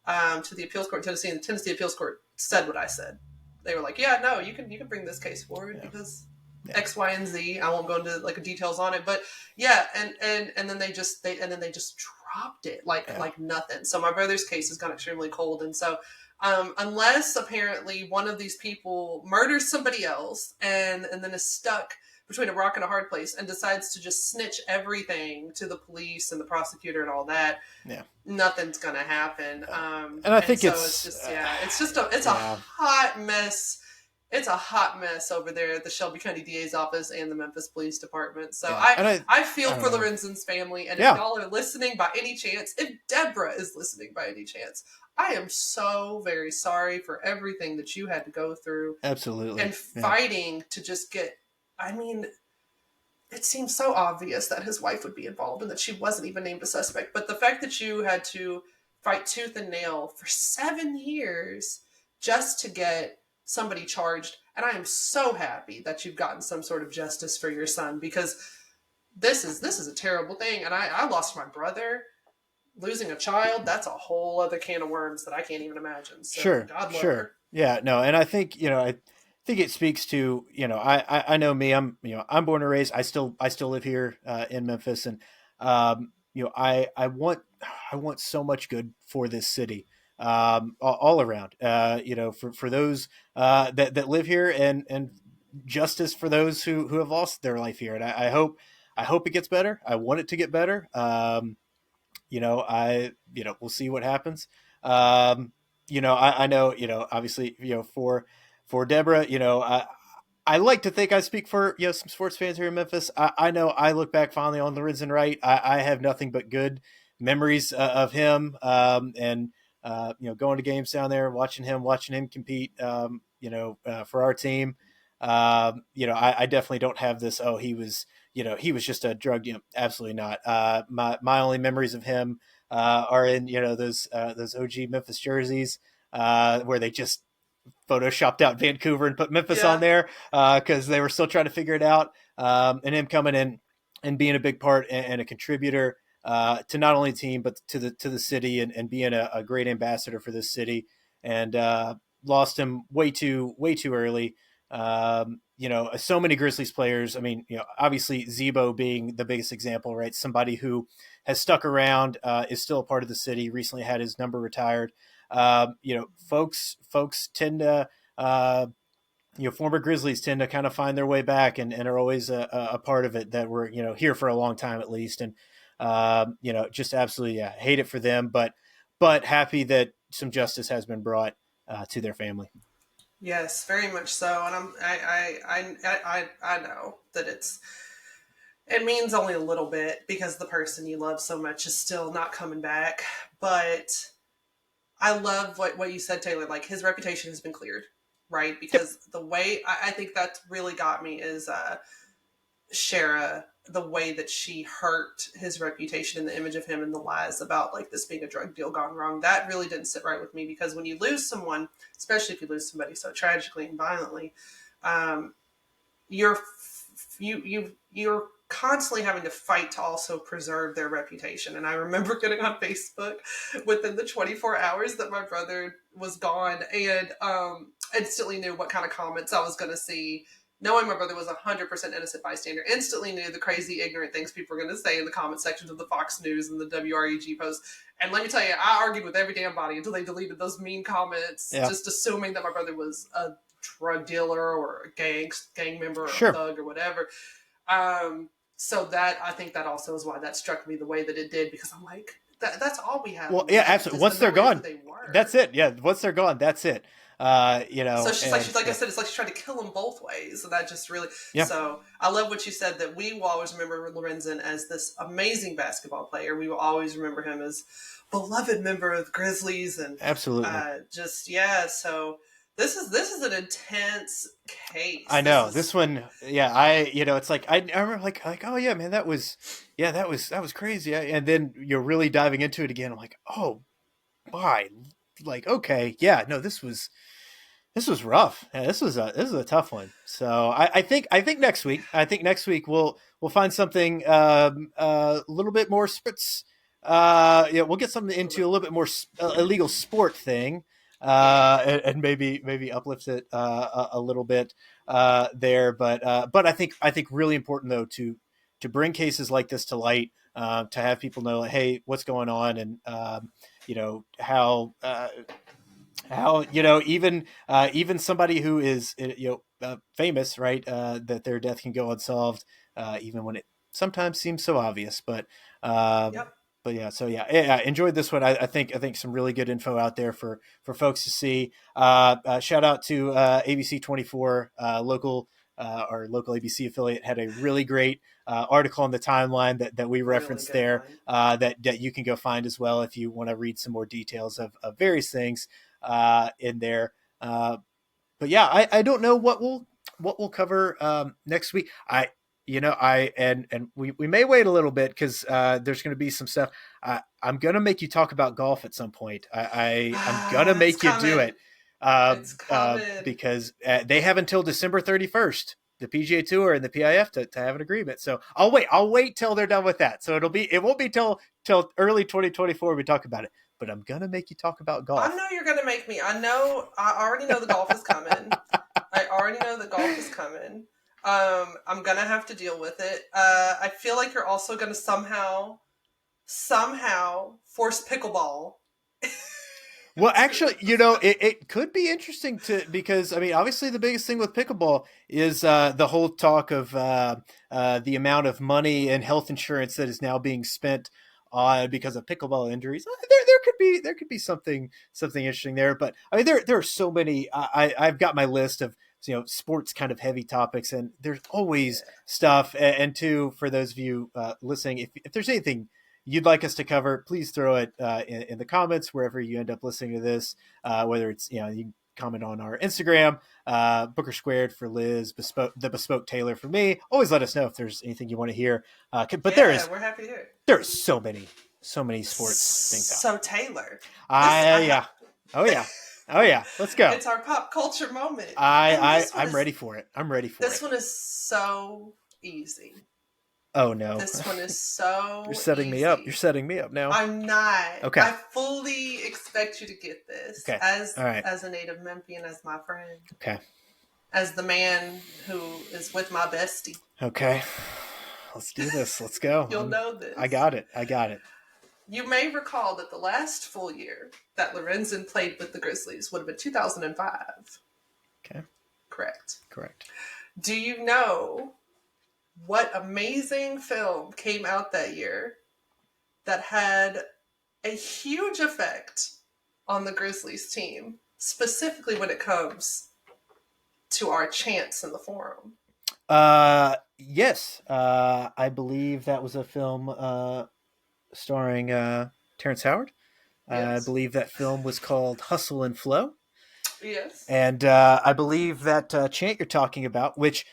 to the appeals court in Tennessee, and the Tennessee appeals court said what I said. They were like, yeah, no, you can bring this case forward because X, Y, and Z. I won't go into like details on it, but yeah, and then they just dropped it like nothing. So my brother's case has gone extremely cold, and so unless apparently one of these people murders somebody else and then is stuck between a rock and a hard place and decides to just snitch everything to the police and the prosecutor and all that, nothing's gonna happen. And I think so it's just it's a hot mess. It's a hot mess over there at the Shelby County DA's office and the Memphis Police Department. So I feel for Lorenzen's family, and if y'all are listening by any chance, if Deborah is listening by any chance, I am so very sorry for everything that you had to go through. Absolutely. And fighting to just get, I mean, it seems so obvious that his wife would be involved and that she wasn't even named a suspect. But the fact that you had to fight tooth and nail for 7 years just to get somebody charged. And I am so happy that you've gotten some sort of justice for your son, because this is a terrible thing. And I lost my brother. Losing a child, that's a whole other can of worms that I can't even imagine. So, Sure. God love Sure. her. Yeah, no, and I think, think it speaks to, I know me. I'm born and raised. I still live here in Memphis, and I want so much good for this city, all around. For those that live here, and justice for those who have lost their life here. And I hope it gets better. I want it to get better. We'll see what happens. I know, obviously, for Deborah, I like to think I speak for, some sports fans here in Memphis. I know I look back fondly on Lorenzen Wright. I have nothing but good memories of him, and going to games down there, watching him compete, for our team. I definitely don't have this. Oh, he was just a drug. Absolutely not. My only memories of him are in those OG Memphis jerseys, where they just photoshopped out Vancouver and put Memphis on Yeah. there because they were still trying to figure it out. And him coming in and being a big part and a contributor to not only the team but to the city, and being a great ambassador for this city. And lost him way too early. So many Grizzlies players. I mean, obviously Zebo being the biggest example, right? Somebody who has stuck around, is still a part of the city. Recently had his number retired. Folks tend to, former Grizzlies tend to kind of find their way back, and are always a part of it, that were, here for a long time at least. And, just absolutely, yeah, hate it for them, but happy that some justice has been brought to their family. Yes, very much so. And I know that it means only a little bit because the person you love so much is still not coming back. But I love what you said, Taylor. Like, his reputation has been cleared, right? Yep. Because the way I think that really got me is Shara, the way that she hurt his reputation and the image of him, and the lies about like this being a drug deal gone wrong. That really didn't sit right with me, because when you lose someone, especially if you lose somebody so tragically and violently, um, you're you're constantly having to fight to also preserve their reputation. And I remember getting on Facebook within the 24 hours that my brother was gone, and instantly knew what kind of comments I was going to see. Knowing my brother was 100% innocent bystander, instantly knew the crazy, ignorant things people were going to say in the comment sections of the Fox News and the WREG posts. And let me tell you, I argued with every damn body until they deleted those mean comments, Yeah. just assuming that my brother was a drug dealer or a gang member or a Sure. thug or whatever. So that, I think that also is why that struck me the way that it did, because I'm like, that's all we have Well, in yeah, life absolutely. is the Once they're memory of who gone, they were. that's it. Yeah, once they're gone, that's it. So she's And like I yeah, said, it's like she's trying to kill them both ways. And that just really, yeah, so I love what you said, that we will always remember Lorenzen as this amazing basketball player. We will always remember him as beloved member of the Grizzlies, and absolutely. just, yeah. So this is an intense case. I This know is, this one. Yeah, it's like I remember like, oh yeah, man, that was crazy. And then you're really diving into it again. I'm like, oh my, like, okay, yeah, no, this was rough. Yeah, this is a tough one. So I think next week we'll find something a little bit more sports. Yeah, we'll get something a little into a bit, little bit more illegal sport thing, yeah. and maybe uplift it a little bit there. But I think really important though to bring cases like this to light, to have people know, like, hey, what's going on, and how even somebody who is famous, right, that their death can go unsolved, even when it sometimes seems so obvious. But um, Yep. but yeah, so yeah, enjoyed this one. I think some really good info out there for folks to see. Shout out to ABC 24, local. Our local ABC affiliate had a really great article on the timeline that we Really referenced good there, one. that you can go find as well if you want to read some more details of various things in there. But yeah, I don't know what we'll cover next week. We may wait a little bit because there's going to be some stuff. I'm going to make you talk about golf at some point. I'm going to It's make you do coming. it, It's coming. because they have until December 31st, the PGA Tour and the PIF, to have an agreement. So I'll wait till they're done with that. So it won't be till early 2024 we talk about it. But I'm gonna make you talk about I golf. know you're going to make me. I know. I already know the golf is coming. I already know that golf is coming. I'm gonna have to deal with it. I feel like you're also gonna somehow force pickleball. Well, actually, it could be interesting because I mean, obviously, the biggest thing with pickleball is the whole talk of the amount of money and health insurance that is now being spent because of pickleball injuries. There could be something interesting there. But I mean, there are so many. I've got my list of sports kind of heavy topics, and there's Yeah. always stuff. And two, for those of you listening, if there's anything you'd like us to cover, please throw it in the comments wherever you end up listening to this. Whether it's you can comment on our Instagram, Booker Squared for Liz, the Bespoke Taylor for me. Always let us know if there's anything you want to hear. But Yeah, we're happy to hear it. there are so many sports things out. So Taylor, Yeah, oh yeah, let's go. it's our pop culture moment. I'm ready for it. I'm ready for it. This one is so easy. Oh no. This one is so You're setting easy. me up. You're setting me up now. I'm not. Okay. I fully expect you to get this. Okay. As all right. as a native Memphian, as my friend. Okay. As the man who is with my bestie. Okay. Let's do this. Let's go. You'll know this. I got it. You may recall that the last full year that Lorenzen played with the Grizzlies would have been 2005. Okay. Correct. Do you know what amazing film came out that year that had a huge effect on the Grizzlies team, specifically when it comes to our chants in the forum? Yes. I believe that was a film starring Terrence Howard. Yes. I believe that film was called Hustle and Flow. Yes. And I believe that chant you're talking about, which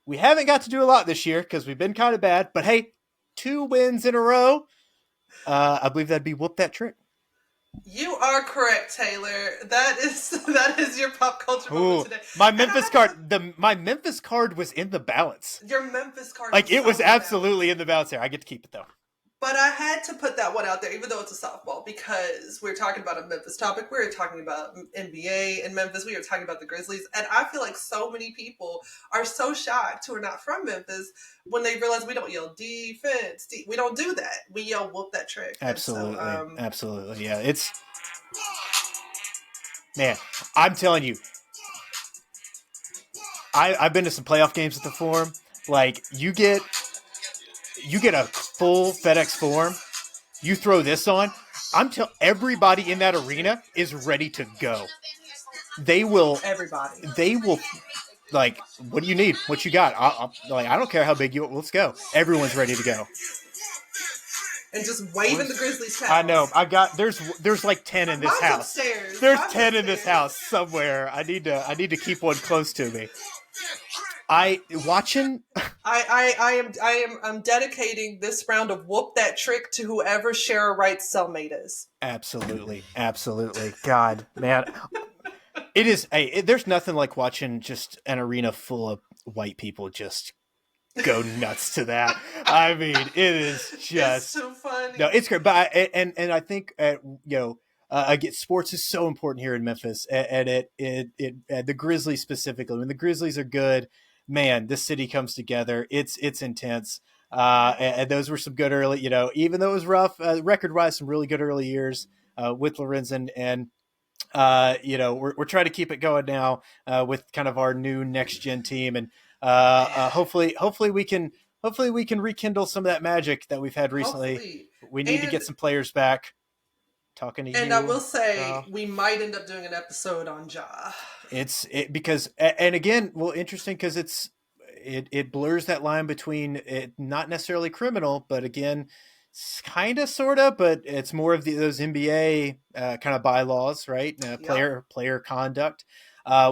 we haven't got to do a lot this year because we've been kind of bad, but hey, 2 wins in a row. I believe that'd be Whoop That Trick. You are correct, Taylor. That is your pop culture moment today. My Memphis card was in the balance. Your Memphis card, it was absolutely in the balance there. I get to keep it though. But I had to put that one out there, even though it's a softball, because we're talking about a Memphis topic. We're talking about NBA in Memphis. We were talking about the Grizzlies. And I feel like so many people are so shocked who are not from Memphis when they realize we don't yell defense. We don't do that. We yell Whoop That Trick. Absolutely. Absolutely. Yeah. It's... Man, I'm telling you, I've been to some playoff games at the Forum. Like, you get a full FedEx Forum, you throw this on, everybody in that arena is ready to go. They will, like, what do you need? What you got? I don't care how big let's go. Everyone's ready to go. And just waving the Grizzlies house. I know. There's like 10 in this house. Upstairs. There's 10 in this house somewhere. I need to keep one close to me. I'm dedicating this round of Whoop That Trick to whoever Shara Wright's cellmate is. Absolutely. God, man. It is. There's nothing like watching just an arena full of white people just go nuts to that. I mean, it is just it's so funny. No, it's great. But I think again, sports is so important here in Memphis, and the Grizzlies specifically. When the Grizzlies are good, man, this city comes together. It's intense. And those were some good early, even though it was rough, record-wise, some really good early years with Lorenzen. And, we're trying to keep it going now with kind of our new next-gen team. And hopefully we can rekindle some of that magic that we've had recently. Hopefully. We need to get some players back. Talking to you. And I will say, we might end up doing an episode on Ja. Because again, well, interesting because it blurs that line between it not necessarily criminal, but again, kind of, sort of, but it's more of those NBA kind of bylaws, right? Player conduct,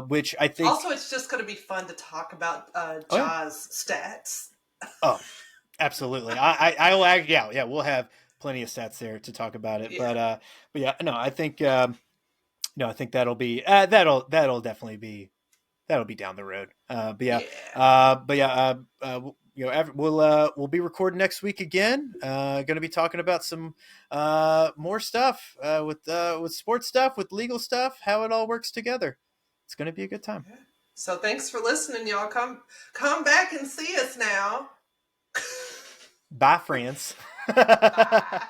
which I think also it's just going to be fun to talk about Ja's stats. Oh, absolutely. We'll have plenty of stats there to talk about it. Yeah. But yeah, no, I think I think that'll be that'll definitely be down the road. We'll be recording next week again. Going to be talking about some more stuff with sports stuff, with legal stuff, how it all works together. It's going to be a good time. So thanks for listening, y'all. Come back and see us now. Bye, France. Bye.